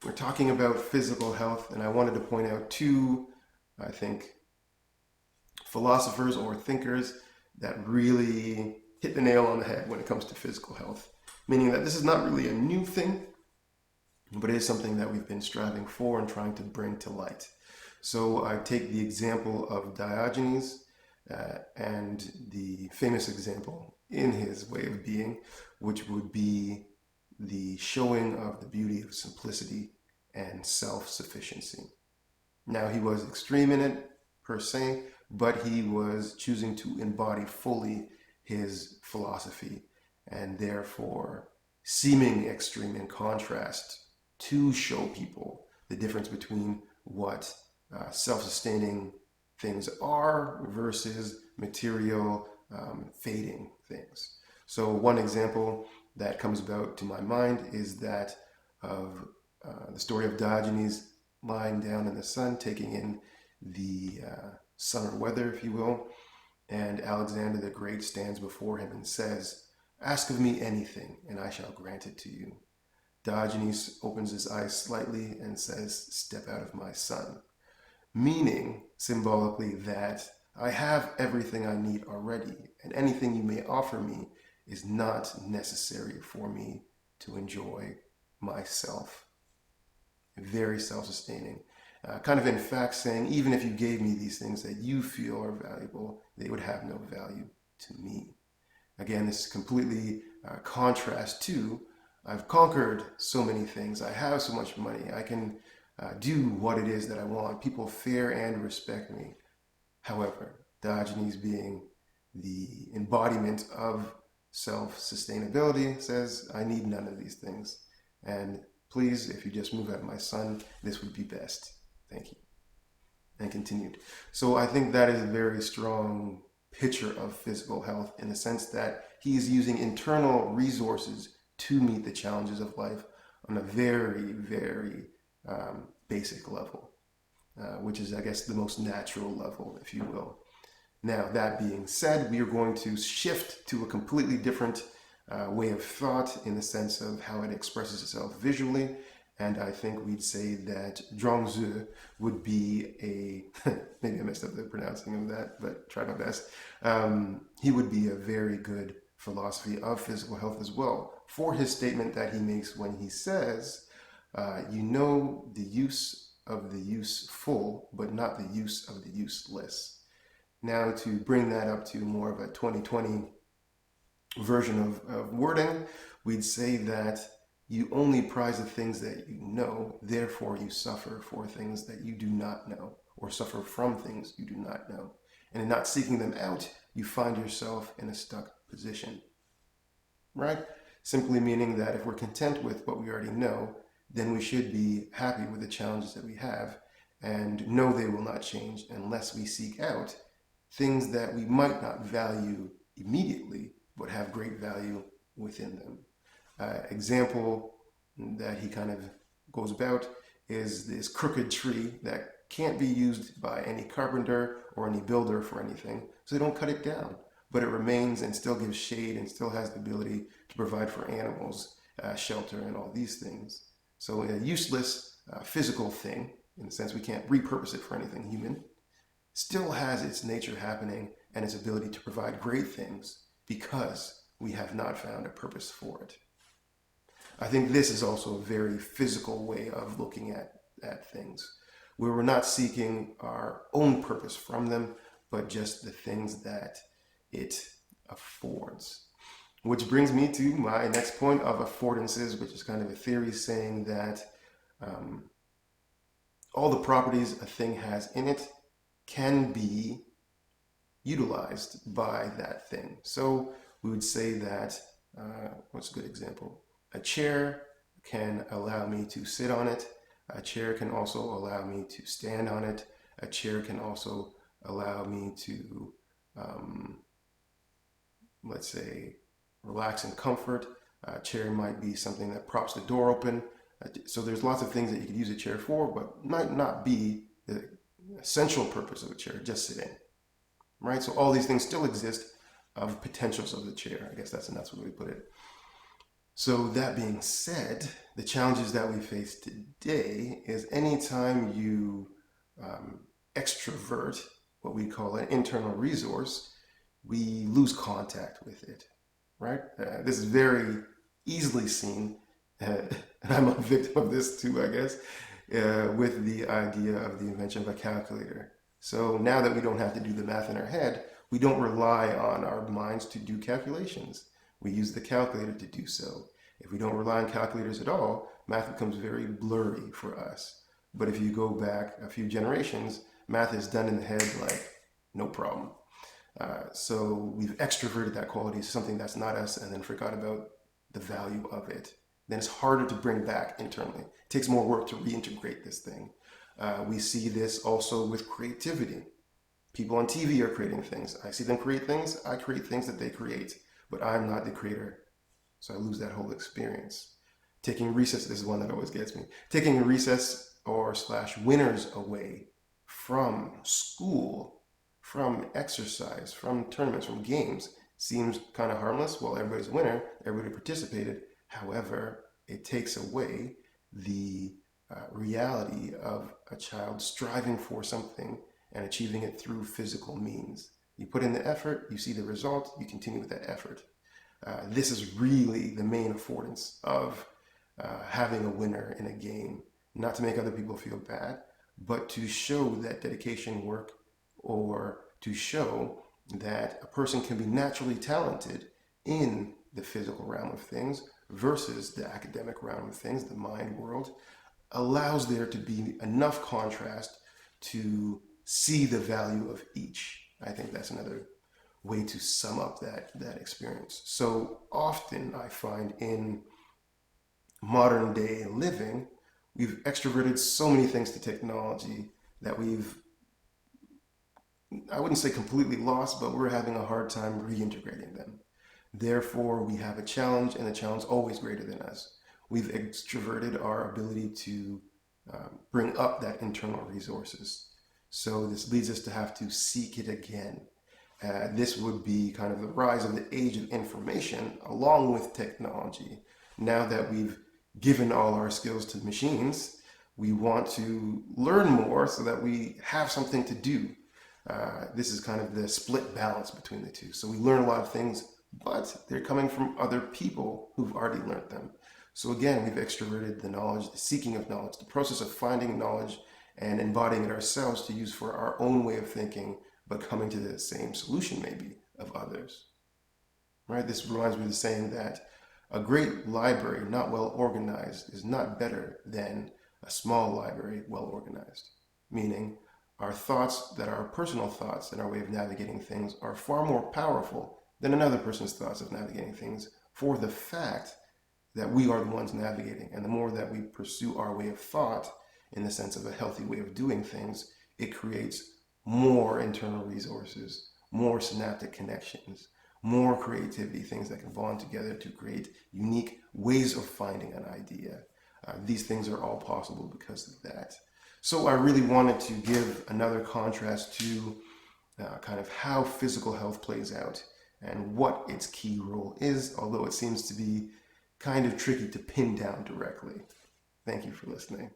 we're talking about physical health, and I wanted to point out two, I think, philosophers or thinkers that really hit the nail on the head when it comes to physical health. Meaning that this is not really a new thing, but it is something that we've been striving for and trying to bring to light. So I take the example of Diogenes and the famous example in his way of being, which would be the showing of the beauty of simplicity and self sufficiency. Now, he was extreme in it, per se, but he was choosing to embody fully his philosophy and therefore seeming extreme in contrast to show people the difference between what self sustaining things are versus material, fading things. So, one example that comes about to my mind is that of the story of Diogenes lying down in the sun, taking in the summer weather, if you will. And Alexander the Great stands before him and says, "Ask of me anything, and I shall grant it to you." Diogenes opens his eyes slightly and says, "Step out of my sun." Meaning, symbolically, that I have everything I need already, and anything you may offer me is not necessary for me to enjoy myself. Very self-sustaining. Kind of in fact saying, even if you gave me these things that you feel are valuable, they would have no value to me. Again, this is completely contrast to, I've conquered so many things, I have so much money, I can do what it is that I want, people fear and respect me. However, Diogenes, being the embodiment of self-sustainability, says, I need none of these things. And please, if you just move out of my sun, this would be best. Thank you. And continued. So I think that is a very strong picture of physical health in the sense that he is using internal resources to meet the challenges of life on a very, very basic level, which is, I guess, the most natural level, if you will. Now, that being said, we are going to shift to a completely different way of thought in the sense of how it expresses itself visually. And I think we'd say that Zhuangzi would be a, maybe I messed up the pronouncing of that, but try my best. He would be a very good philosophy of physical health as well, for his statement that he makes when he says, you know the use of the useful, but not the use of the useless. Now, to bring that up to more of a 2020 version of wording, we'd say that you only prize the things that you know, therefore you suffer for things that you do not know, or suffer from things you do not know. And in not seeking them out, you find yourself in a stuck position. Right? Simply meaning that if we're content with what we already know, then we should be happy with the challenges that we have and know they will not change unless we seek out things that we might not value immediately, but have great value within them. Example that he kind of goes about is this crooked tree that can't be used by any carpenter or any builder for anything, so they don't cut it down. But it remains and still gives shade and still has the ability to provide for animals, shelter, and all these things. So a useless physical thing, in the sense we can't repurpose it for anything human, still has its nature happening and its ability to provide great things because we have not found a purpose for it. I think this is also a very physical way of looking at things, where we're not seeking our own purpose from them, but just the things that it affords. Which brings me to my next point of affordances, which is kind of a theory saying that all the properties a thing has in it can be utilized by that thing. So we would say that, what's a good example? A chair can allow me to sit on it. A chair can also allow me to stand on it. A chair can also allow me to, let's say, relax in comfort. A chair might be something that props the door open. So there's lots of things that you could use a chair for, but might not be the essential purpose of a chair, just sitting, right? So all these things still exist of potentials of the chair. I guess that's the way we put it. So that being said, the challenges that we face today is anytime you extrovert what we call an internal resource, we lose contact with it, right? This is very easily seen, and I'm a victim of this too, I guess, with the idea of the invention of a calculator. So now that we don't have to do the math in our head, we don't rely on our minds to do calculations. We use the calculator to do so. If we don't rely on calculators at all, math becomes very blurry for us. But if you go back a few generations, math is done in the head like no problem. So we've extroverted that quality to something that's not us and then forgot about the value of it. Then it's harder to bring back internally. It takes more work to reintegrate this thing. We see this also with creativity. People on TV are creating things. I see them create things. I create things that they create, but I'm not the creator. So I lose that whole experience. Taking recess, this is one that always gets me. Taking recess or / winners away from school, from exercise, from tournaments, from games seems kind of harmless. Well, everybody's a winner, everybody participated. However, it takes away the reality of a child striving for something and achieving it through physical means. You put in the effort, you see the result, you continue with that effort. This is really the main affordance of having a winner in a game, not to make other people feel bad, but to show that dedication work, or to show that a person can be naturally talented in the physical realm of things versus the academic realm of things, the mind world, allows there to be enough contrast to see the value of each. I think that's another way to sum up that experience. So often I find in modern day living, we've extroverted so many things to technology that we've, I wouldn't say completely lost, but we're having a hard time reintegrating them. Therefore, we have a challenge, and the challenge is always greater than us. We've extroverted our ability to bring up that internal resources. So this leads us to have to seek it again. This would be kind of the rise of the age of information along with technology. Now that we've given all our skills to machines, we want to learn more so that we have something to do. This is kind of the split balance between the two. So we learn a lot of things, but they're coming from other people who've already learned them. So again, we've extroverted the knowledge, the seeking of knowledge, the process of finding knowledge and embodying it ourselves to use for our own way of thinking, but coming to the same solution maybe of others. Right? This reminds me of the saying that a great library not well organized is not better than a small library well organized. Meaning our thoughts, that our personal thoughts and our way of navigating things are far more powerful than another person's thoughts of navigating things, for the fact that we are the ones navigating. And the more that we pursue our way of thought in the sense of a healthy way of doing things, it creates more internal resources, more synaptic connections, more creativity, things that can bond together to create unique ways of finding an idea. These things are all possible because of that. So I really wanted to give another contrast to kind of how physical health plays out and what its key role is, although it seems to be kind of tricky to pin down directly. Thank you for listening.